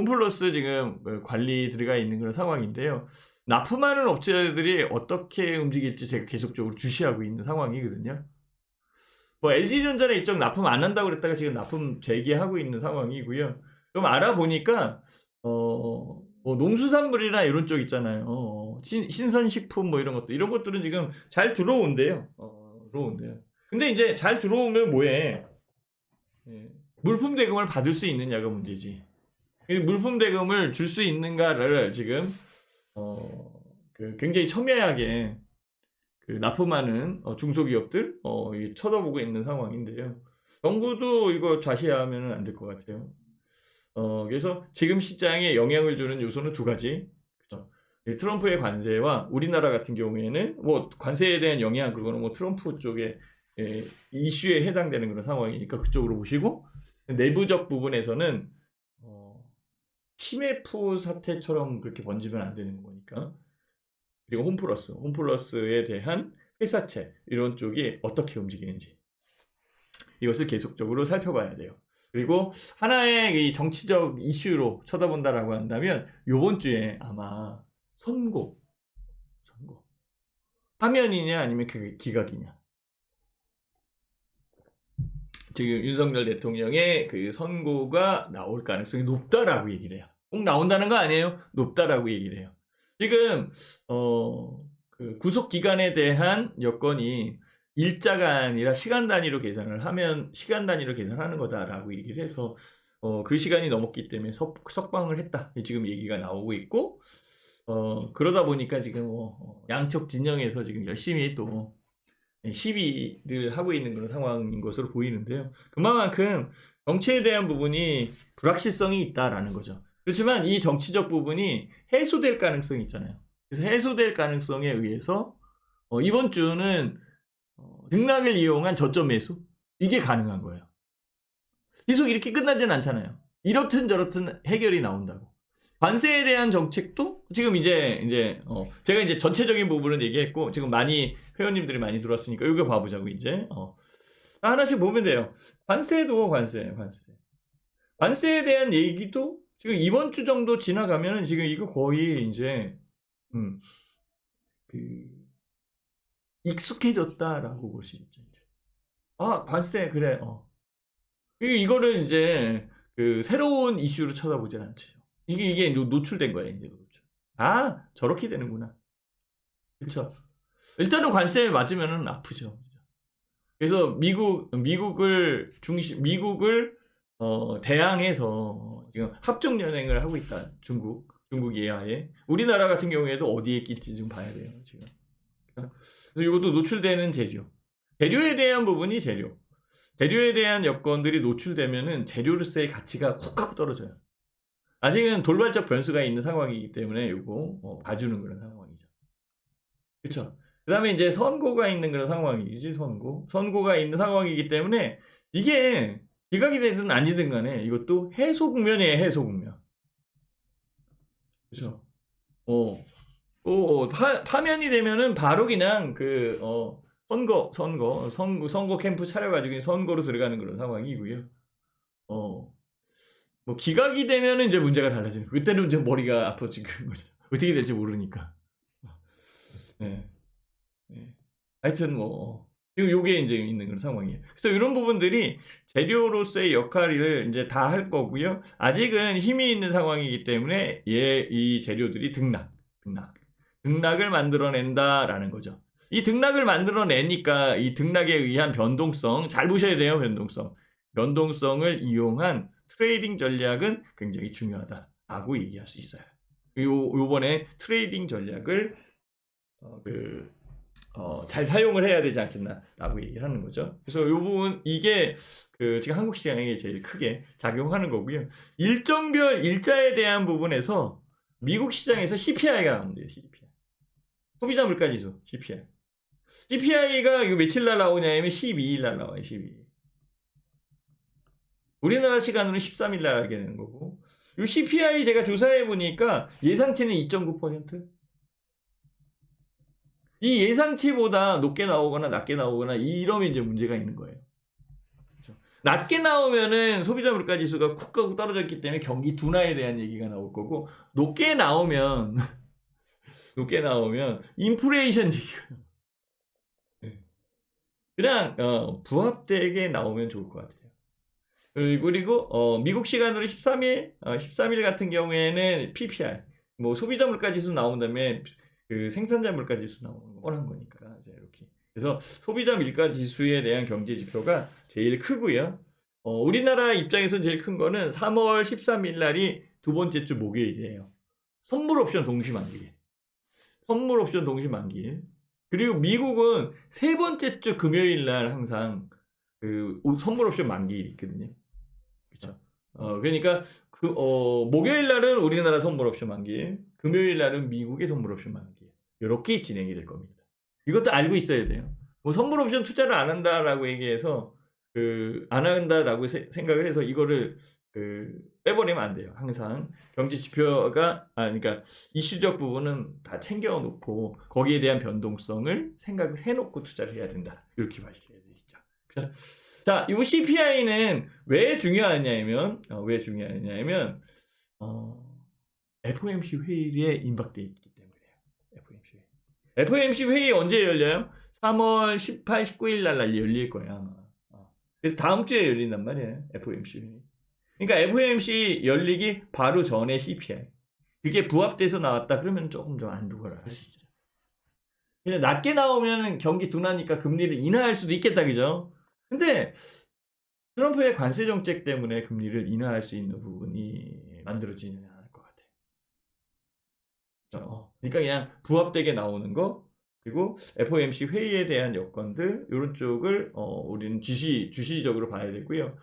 홈플러스 지금 관리 들어가 있는 그런 상황인데요. 납품하는 업체들이 어떻게 움직일지 제가 계속적으로 주시하고 있는 상황이거든요. 뭐 LG전자는 이쪽 납품 안 한다고 그랬다가 지금 납품 재개하고 있는 상황이고요. 좀 알아보니까 뭐 농수산물이나 이런 쪽 있잖아요. 신선식품 뭐 이런 것들은 지금 잘 들어온대요. 들어온대요. 근데 이제 잘 들어오면 뭐해? 물품 대금을 받을 수 있느냐가 문제지. 물품 대금을 줄 수 있는가를 지금 굉장히 첨예하게 납품하는 중소기업들 쳐다보고 있는 상황인데요. 정부도 이거 좌시하면 안 될 것 같아요. 그래서 지금 시장에 영향을 주는 요소는 두 가지. 그렇죠? 트럼프의 관세와 우리나라 같은 경우에는 뭐 관세에 대한 영향 그거는 뭐 트럼프 쪽에 이슈에 해당되는 그런 상황이니까 그쪽으로 보시고 내부적 부분에서는 TMF 사태처럼 그렇게 번지면 안 되는 거니까. 그리고 홈플러스에 대한 회사채 이런 쪽이 어떻게 움직이는지 이것을 계속적으로 살펴봐야 돼요. 그리고 하나의 이 정치적 이슈로 쳐다본다라고 한다면 이번 주에 아마 선고 화면이냐 아니면 기각이냐. 지금 윤석열 대통령의 그 선고가 나올 가능성이 높다라고 얘기를 해요. 꼭 나온다는 거 아니에요. 높다라고 얘기를 해요. 지금 그 구속 기간에 대한 여건이 일자가 아니라 시간 단위로 계산을 하면 시간 단위로 계산하는 거다라고 얘기를 해서 그 시간이 넘었기 때문에 석방을 했다. 지금 얘기가 나오고 있고 그러다 보니까 지금 양쪽 진영에서 지금 열심히 또 시비를 하고 있는 그런 상황인 것으로 보이는데요. 그만큼 정치에 대한 부분이 불확실성이 있다라는 거죠. 그렇지만 이 정치적 부분이 해소될 가능성이 있잖아요. 그래서 해소될 가능성에 의해서 이번 주는 등락을 이용한 저점 매수 이게 가능한 거예요. 계속 이렇게 끝나지는 않잖아요. 이렇든 저렇든 해결이 나온다고. 관세에 대한 정책도 지금 이제 제가 이제 전체적인 부분은 얘기했고 지금 많이 회원님들이 많이 들어왔으니까 이거 봐보자고 이제 하나씩 보면 돼요. 관세에 대한 얘기도 지금 이번 주 정도 지나가면은 지금 이거 거의 이제 익숙해졌다라고 볼 수 있죠. 관세 그래. 이거를 이제 새로운 이슈로 쳐다보진 않죠. 이게 노출된 거예요, 이제 노출. 저렇게 되는구나. 그렇죠. 일단은 관세에 맞으면은 아프죠. 그래서 미국을 대항해서 지금 합종 연행을 하고 있다. 중국 이하에. 우리나라 같은 경우에도 어디에 낄지 좀 봐야 돼요, 지금. 그래서 이것도 노출되는 재료에 대한 부분이 재료에 대한 여건들이 노출되면은 재료로서의 가치가 훅 하고 떨어져요. 아직은 돌발적 변수가 있는 상황이기 때문에 이거 봐주는 그런 상황이죠. 그렇죠. 그 다음에 이제 선고가 있는 그런 상황이지. 선고가 있는 상황이기 때문에 이게 기각이 되든 아니든 간에 이것도 해소 국면이에요. 해소 국면. 그렇죠. 파면이 되면은 바로 그냥 선거 캠프 차려가지고 선거로 들어가는 그런 상황이고요. 뭐 기각이 되면은 이제 문제가 달라지는. 그때는 이제 머리가 아파지는 거죠. 어떻게 될지 모르니까. 네. 하여튼 지금 요게 이제 있는 그런 상황이에요. 그래서 이런 부분들이 재료로서의 역할을 이제 다 할 거고요. 아직은 힘이 있는 상황이기 때문에 이 재료들이 등락을 만들어낸다라는 거죠. 이 등락을 만들어내니까 이 등락에 의한 변동성 잘 보셔야 돼요. 변동성을 이용한 트레이딩 전략은 굉장히 중요하다라고 얘기할 수 있어요. 요번에 트레이딩 전략을 잘 사용을 해야 되지 않겠나라고 얘기를 하는 거죠. 그래서 이 부분 이게 지금 한국 시장에 제일 크게 작용하는 거고요. 일정별 일자에 대한 부분에서 미국 시장에서 CPI가 나온대요. CPI. 소비자 물가지수 CPI. CPI가 이거 며칠 날 나오냐면 12일 날 나와요. 12일. 우리나라 시간으로 13일 날 하게 되는 거고. 이 CPI 제가 조사해 보니까 예상치는 2.9%. 이 예상치보다 높게 나오거나 낮게 나오거나 이러면 이제 문제가 있는 거예요. 그렇죠? 낮게 나오면은 소비자 물가 지수가 쿡 하고 떨어졌기 때문에 경기 둔화에 대한 얘기가 나올 거고, 높게 나오면 높게 나오면 인플레이션 얘기가. 네. 그냥 부합되게 나오면 좋을 것 같아요. 그리고 미국 시간으로 13일 같은 경우에는 PPI, 뭐 소비자 물가 지수 나온 다음에 그 생산자 물가 지수 나오는 거 뻔한 거니까 이제 이렇게. 그래서 소비자 물가 지수에 대한 경제 지표가 제일 크고요. 우리나라 입장에서 제일 큰 거는 3월 13일 날이 두 번째 주 목요일이에요. 선물 옵션 동시 만기일. 선물 옵션 동시 만기일. 그리고 미국은 세 번째 주 금요일 날 항상 그 선물 옵션 만기일 있거든요. 그렇죠. 그러니까 목요일 날은 우리나라 선물 옵션 만기일, 금요일 날은 미국의 선물 옵션 만기일. 이렇게 진행이 될 겁니다. 이것도 알고 있어야 돼요. 뭐 선물 옵션 투자를 안 한다라고 얘기해서 안 한다라고 생각을 해서 이거를 빼버리면 안 돼요. 항상 경제 지표가 그러니까 이슈적 부분은 다 챙겨 놓고 거기에 대한 변동성을 생각을 해놓고 투자를 해야 된다. 이렇게 밝혀야 되겠죠. 그렇죠? 자, 이 CPI는 왜 중요하냐면 FOMC 회의에 임박돼 있기 때문이에요. FOMC 회의 언제 열려요? 3월 18, 19일 날 열릴 거야 아마. 그래서 다음 주에 열린단 말이에요. FOMC 회의. 그러니까 FOMC 열리기 바로 전에 CPI. 그게 부합돼서 나왔다 그러면 조금 좀 안두거라 할 수 있죠. 그냥 낮게 나오면 경기 둔하니까 금리를 인하할 수도 있겠다, 그죠? 근데 트럼프의 관세 정책 때문에 금리를 인하할 수 있는 부분이 만들어지지는 않을 것 같아요. 그러니까 그냥 부합되게 나오는 거, 그리고 FOMC 회의에 대한 여건들 이런 쪽을 우리는 주시적으로 봐야 되고요.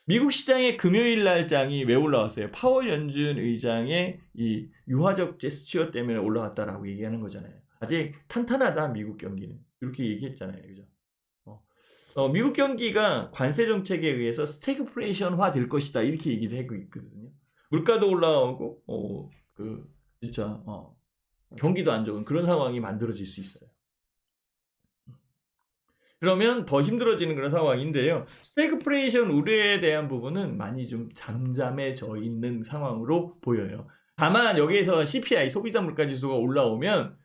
미국 시장의 금요일 날장이 왜 올라왔어요? 파월 연준 의장의 이 유화적 제스처 때문에 올라왔다라고 얘기하는 거잖아요. 아직 탄탄하다 미국 경기는 이렇게 얘기했잖아요, 그죠? 미국 경기가 관세 정책에 의해서 스태그플레이션화 될 것이다 이렇게 얘기를 하고 있거든요. 물가도 올라오고 진짜 경기도 안 좋은 그런 상황이 만들어질 수 있어요. 그러면 더 힘들어지는 그런 상황인데요. 스태그플레이션 우려에 대한 부분은 많이 좀 잠잠해져 있는 상황으로 보여요. 다만 여기에서 CPI 소비자 물가 지수가 올라오면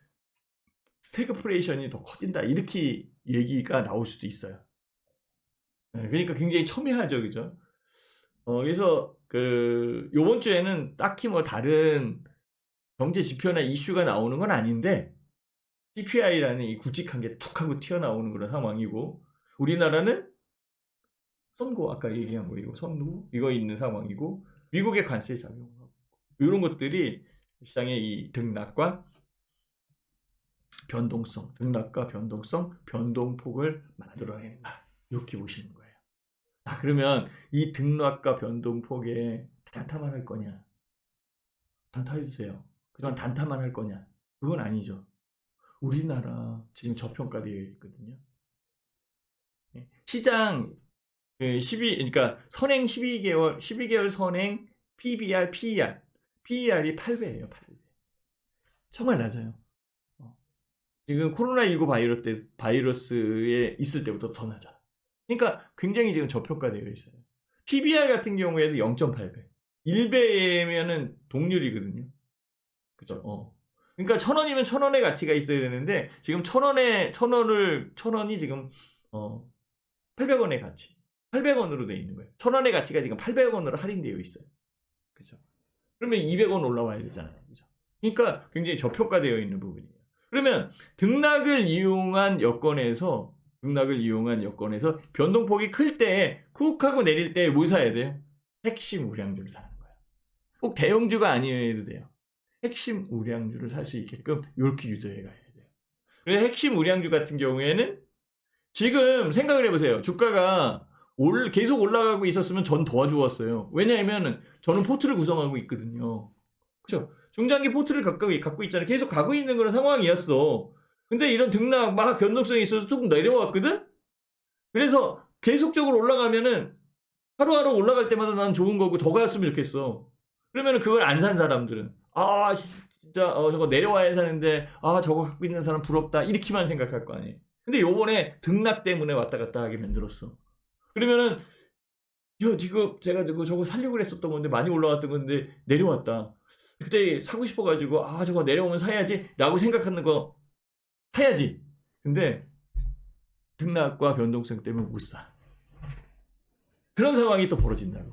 스태그플레이션이 더 커진다 이렇게 얘기가 나올 수도 있어요. 그러니까 굉장히 첨예하죠, 그죠? 그래서 요번 주에는 딱히 뭐 다른 경제 지표나 이슈가 나오는 건 아닌데 CPI라는 이 굵직한 게 툭 하고 튀어나오는 그런 상황이고, 우리나라는 선고 아까 얘기한 거 이거 선고 이거 있는 상황이고, 미국의 관세 작용하고 이런 것들이 시장의 이 등락과 변동성, 변동폭을 만들어낸다 이렇게 보시는 거예요. 자, 그러면 이 등락과 변동폭에 단타만 할 거냐? 단타해주세요. 그동안 단타만 할 거냐? 그건 아니죠. 우리나라 지금 저평가되어 있거든요. 시장 그러니까 선행 12개월 선행 PBR, PER이 8배예요. 8배. 정말 낮아요. 지금 코로나19 바이러스에 있을 때부터 더 낮아. 그러니까 굉장히 지금 저평가되어 있어요. PBR 같은 경우에도 0.8배. 1배면은 동률이거든요. 그죠? 그러니까 1,000원이면 1,000원의 가치가 있어야 되는데 지금 1,000원이 지금 800원의 가치. 800원으로 되어 있는 거예요. 1,000원의 가치가 지금 800원으로 할인되어 있어요. 그죠? 그러면 200원 올라와야 되잖아요. 그죠? 그러니까 굉장히 저평가되어 있는 부분이에요. 그러면 등락을 이용한 여건에서 변동폭이 클 때 쿡 하고 내릴 때 뭘 사야 돼요? 핵심 우량주를 사는 거예요. 꼭 대형주가 아니어도 돼요. 핵심 우량주를 살 수 있게끔 이렇게 유도해 가야 돼요. 그래서 핵심 우량주 같은 경우에는 지금 생각을 해보세요. 주가가 계속 올라가고 있었으면 전 더 좋았어요. 왜냐하면 저는 포트를 구성하고 있거든요. 그렇죠? 중장기 포트를 갖고 있잖아요. 계속 가고 있는 그런 상황이었어. 근데 이런 등락 막 변동성이 있어서 조금 내려왔거든? 그래서 계속적으로 올라가면은 하루하루 올라갈 때마다 난 좋은 거고 더 갔으면 좋겠어. 그러면은 그걸 안 산 사람들은 진짜 저거 내려와야 사는데 저거 갖고 있는 사람 부럽다 이렇게만 생각할 거 아니에요. 근데 요번에 등락 때문에 왔다 갔다 하게 만들었어. 그러면은 야, 지금 제가 저거 살려고 그랬었던 건데 많이 올라왔던 건데 내려왔다. 그때 사고 싶어가지고 아 저거 내려오면 사야지라고 생각하는 거 사야지. 근데 등락과 변동성 때문에 못 사. 그런 상황이 또 벌어진다고.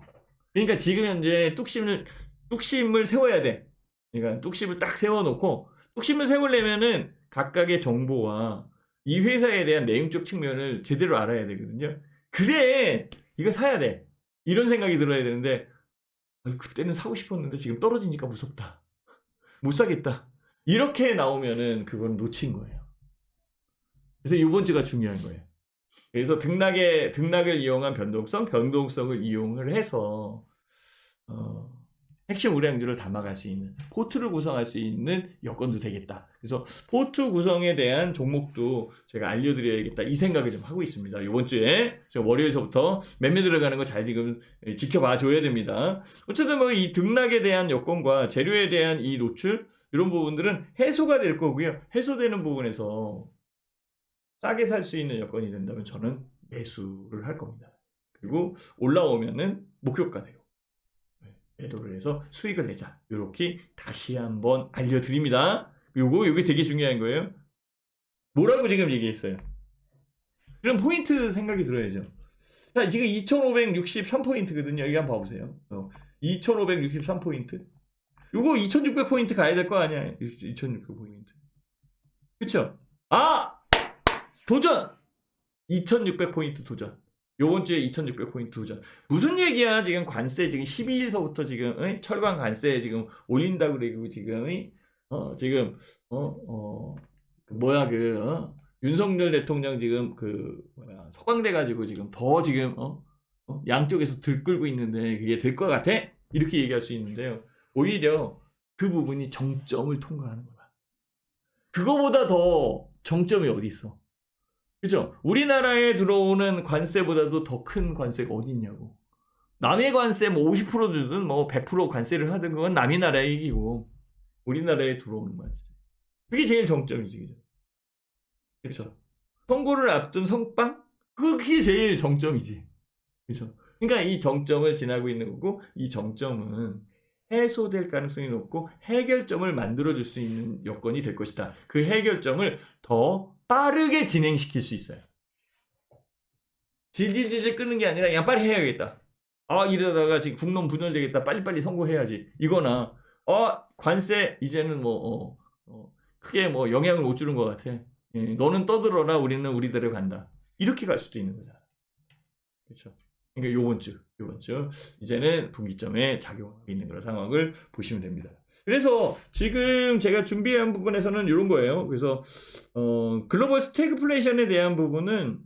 그러니까 지금 현재 뚝심을 세워야 돼. 그러니까 뚝심을 딱 세워놓고 뚝심을 세우려면은 각각의 정보와 이 회사에 대한 내용적 측면을 제대로 알아야 되거든요. 그래 이거 사야 돼. 이런 생각이 들어야 되는데 그때는 사고 싶었는데 지금 떨어지니까 무섭다. 못 사겠다. 이렇게 나오면은 그건 놓친 거예요. 그래서 이번 주가 중요한 거예요. 그래서 등락을 이용한 변동성을 이용을 해서 핵심 우량주를 담아갈 수 있는 포트를 구성할 수 있는 여건도 되겠다. 그래서 포트 구성에 대한 종목도 제가 알려드려야겠다 이 생각을 좀 하고 있습니다. 이번 주에 월요일서부터 매매 들어가는 거 잘 지금 지켜봐 줘야 됩니다. 어쨌든 뭐 이 등락에 대한 여건과 재료에 대한 이 노출 이런 부분들은 해소가 될 거고요. 해소되는 부분에서 싸게 살 수 있는 여건이 된다면 저는 매수를 할 겁니다. 그리고 올라오면은 목표가대로 매도를 해서 수익을 내자. 이렇게 다시 한번 알려드립니다. 요게 되게 중요한 거예요. 뭐라고 지금 얘기했어요? 그럼 포인트 생각이 들어야죠. 자, 지금 2563포인트거든요. 여기 한번 봐보세요. 2563포인트. 요거 2600포인트 가야 될 거 아니야? 2600포인트. 그쵸? 아! 도전! 2600포인트 도전. 요번 주에 2600포인트 도전. 무슨 얘기야? 지금 관세 지금 12일서부터 지금 철강 관세 지금 올린다고 그러고 지금 윤석열 대통령 지금 서강돼 가지고 지금 더 지금 양쪽에서 들끓고 있는데 그게 될 것 같아? 이렇게 얘기할 수 있는데요. 오히려 그 부분이 정점을 통과하는 거다. 그거보다 더 정점이 어디 있어? 그죠? 우리나라에 들어오는 관세보다도 더 큰 관세가 어디 있냐고. 남의 관세 뭐 50% 주든 뭐 100% 관세를 하든 그건 남의 나라의 얘기고 우리나라에 들어오는 관세. 그게 제일 정점이지. 그죠? 그렇죠. 선거를 앞둔 선빵? 그게 제일 정점이지. 그죠? 그러니까 이 정점을 지나고 있는 거고 이 정점은 해소될 가능성이 높고 해결점을 만들어줄 수 있는 여건이 될 것이다. 그 해결점을 더 빠르게 진행시킬 수 있어요. 질질질질 끄는 게 아니라 그냥 빨리 해야겠다. 아 이러다가 지금 국론 분열되겠다. 빨리빨리 선고해야지. 이거나 관세 이제는 크게 영향을 못 주는 것 같아. 너는 떠들어라. 우리는 우리대로 간다. 이렇게 갈 수도 있는 거잖아. 그렇죠. 그러니까 요번 주 이제는 분기점에 작용하고 있는 그런 상황을 보시면 됩니다. 그래서 지금 제가 준비한 부분에서는 이런 거예요. 그래서 글로벌 스태그플레이션에 대한 부분은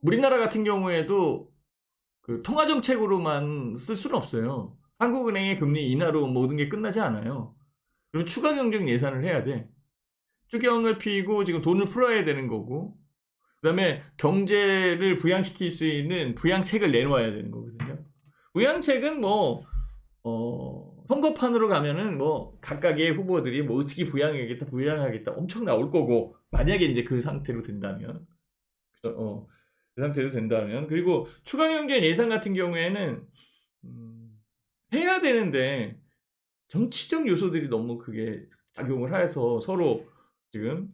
우리나라 같은 경우에도 그 통화 정책으로만 쓸 수는 없어요. 한국은행의 금리 인하로 모든 게 끝나지 않아요. 그럼 추가 경정 예산을 해야 돼. 추경을 피고 지금 돈을 풀어야 되는 거고 그다음에 경제를 부양시킬 수 있는 부양책을 내놓아야 되는 거거든요. 부양책은 선거판으로 가면은 각각의 후보들이 어떻게 부양하겠다 엄청 나올 거고 만약에 이제 그 상태로 된다면 그 상태로 된다면 그리고 추가 경제 예산 같은 경우에는 해야 되는데 정치적 요소들이 너무 그게 작용을 해서 서로 지금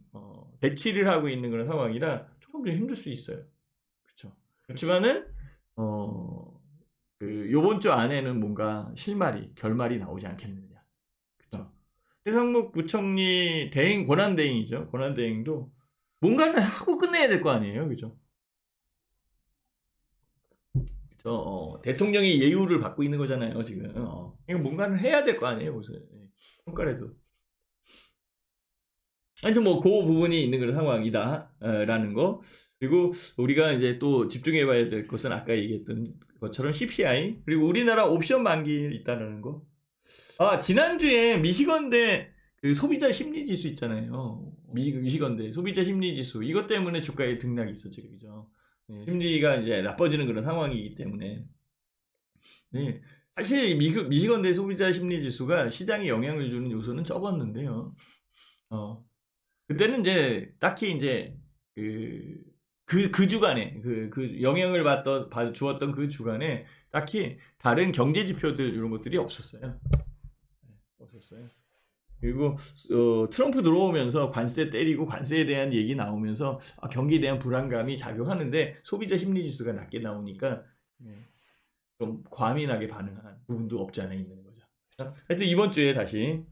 대치를 하고 있는 그런 상황이라 조금 좀 힘들 수 있어요. 그렇죠. 그렇지만은 요번 주 안에는 뭔가 결말이 나오지 않겠느냐. 그렇죠. 최상목 부총리 권한대행이죠. 권한대행도 뭔가를 하고 끝내야 될 거 아니에요. 그죠? 그렇죠. 대통령이 예우를 받고 있는 거잖아요, 지금. 이거 뭔가를 해야 될 거 아니에요, 무슨. 손가락도. 하여튼 그 부분이 있는 그런 상황이다 라는 거. 그리고 우리가 이제 또 집중해 봐야 될 것은 아까 얘기했던 것처럼 CPI 그리고 우리나라 옵션 만기 있다는 거. 지난주에 미시건대 그 소비자 심리지수 있잖아요. 미시건대 소비자 심리지수 이것 때문에 주가에 등락이 있었죠. 그죠? 네, 심리가 이제 나빠지는 그런 상황이기 때문에 네, 사실 미시건대 소비자 심리지수가 시장에 영향을 주는 요소는 적었는데요. 그때는 이제 딱히 이제 그 주간에 그 영향을 주었던 그 주간에 딱히 다른 경제 지표들 이런 것들이 없었어요. 없었어요. 그리고 트럼프 들어오면서 관세 때리고 관세에 대한 얘기 나오면서 경기에 대한 불안감이 작용하는데 소비자 심리 지수가 낮게 나오니까 좀 과민하게 반응한 부분도 없지 않아 있는 거죠. 하여튼 이번 주에 다시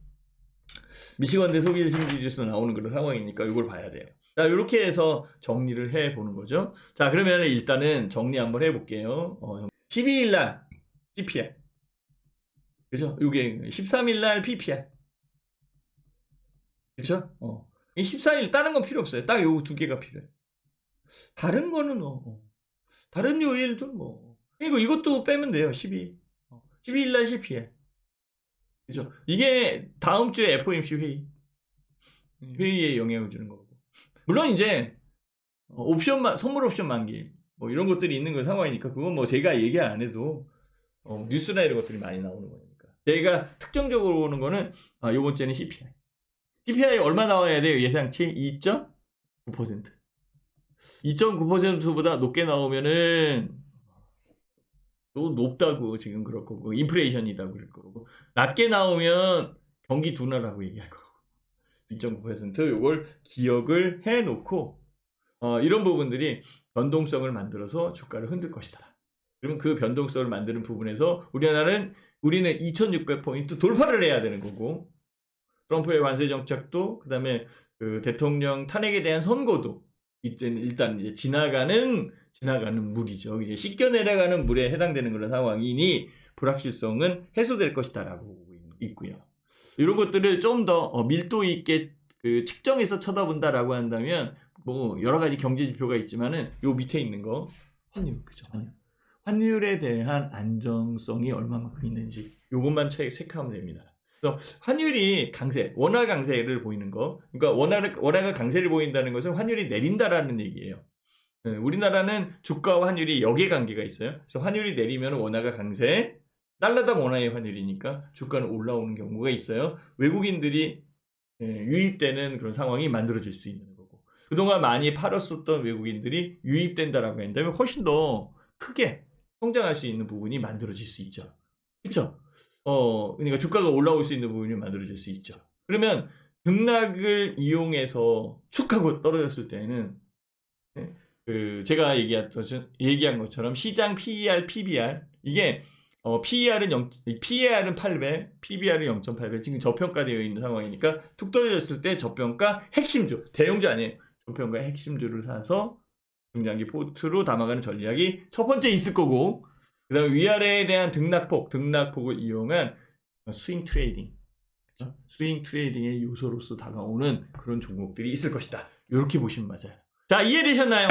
미시건대 소비자 심리 지수 나오는 그런 상황이니까 이걸 봐야 돼요. 자, 이렇게 해서 정리를 해 보는 거죠. 자, 그러면 일단은 정리 한번 해 볼게요. 12일 날 CPI. 그죠? 이게 13일 날 PPI. 그렇죠? 14일 다른 건 필요 없어요. 딱 요 두 개가 필요해. 다른 거는 다른 요일도 뭐 그리고 이것도 빼면 돼요. 12일 날 CPI. 그죠? 이게 다음 주에 FOMC 회의에 영향을 주는 거고. 물론 이제 선물 옵션 만기 뭐 이런 것들이 있는 그 상황이니까 그건 뭐 제가 얘기 안 해도 뉴스나 이런 것들이 많이 나오는 거니까. 제가 특정적으로 보는 거는 요번 주에는 CPI. CPI 얼마 나와야 돼요? 예상치 2.9%. 2.9%보다 높게 나오면은 또 높다고 지금 그럴 거고 인플레이션이라고 그럴 거고 낮게 나오면 경기 둔화라고 얘기할 거고 2.9% 요걸 기억을 해놓고 이런 부분들이 변동성을 만들어서 주가를 흔들 것이다. 그러면 그 변동성을 만드는 부분에서 우리는 2600포인트 돌파를 해야 되는 거고 트럼프의 관세 정책도 그다음에 그 대통령 탄핵에 대한 선고도 이때는 일단 이제 지나가는 물이죠. 이제 씻겨 내려가는 물에 해당되는 그런 상황이니 불확실성은 해소될 것이다라고 보고 있고요. 이런 것들을 좀 더 밀도 있게 측정해서 쳐다본다라고 한다면 뭐 여러 가지 경제 지표가 있지만은 요 밑에 있는 거 환율 그죠? 환율에 대한 안정성이 얼마만큼 있는지 요것만 체크하면 됩니다. 그래서 환율이 원화 강세를 보이는 거, 그러니까 원화가 강세를 보인다는 것은 환율이 내린다라는 얘기예요. 우리나라는 주가와 환율이 역의 관계가 있어요. 그래서 환율이 내리면 원화가 강세, 달러당 원화의 환율이니까 주가는 올라오는 경우가 있어요. 외국인들이 유입되는 그런 상황이 만들어질 수 있는 거고, 그동안 많이 팔았었던 외국인들이 유입된다라고 한다면 훨씬 더 크게 성장할 수 있는 부분이 만들어질 수 있죠. 그렇죠? 그러니까 주가가 올라올 수 있는 부분이 만들어질 수 있죠. 그러면 등락을 이용해서 축 하고 떨어졌을 때는 제가 얘기한 것처럼 시장 PER, PBR 이게 PER은 8배, PBR은 0.8배 지금 저평가되어 있는 상황이니까 툭 떨어졌을 때 저평가 핵심주, 대형주 아니에요. 저평가 핵심주를 사서 중장기 포트로 담아가는 전략이 첫 번째 있을 거고 그 다음에 위아래에 대한 등락폭을 이용한 스윙 트레이딩, 그렇죠? 스윙 트레이딩의 요소로서 다가오는 그런 종목들이 있을 것이다. 이렇게 보시면 맞아요. 자, 이해되셨나요?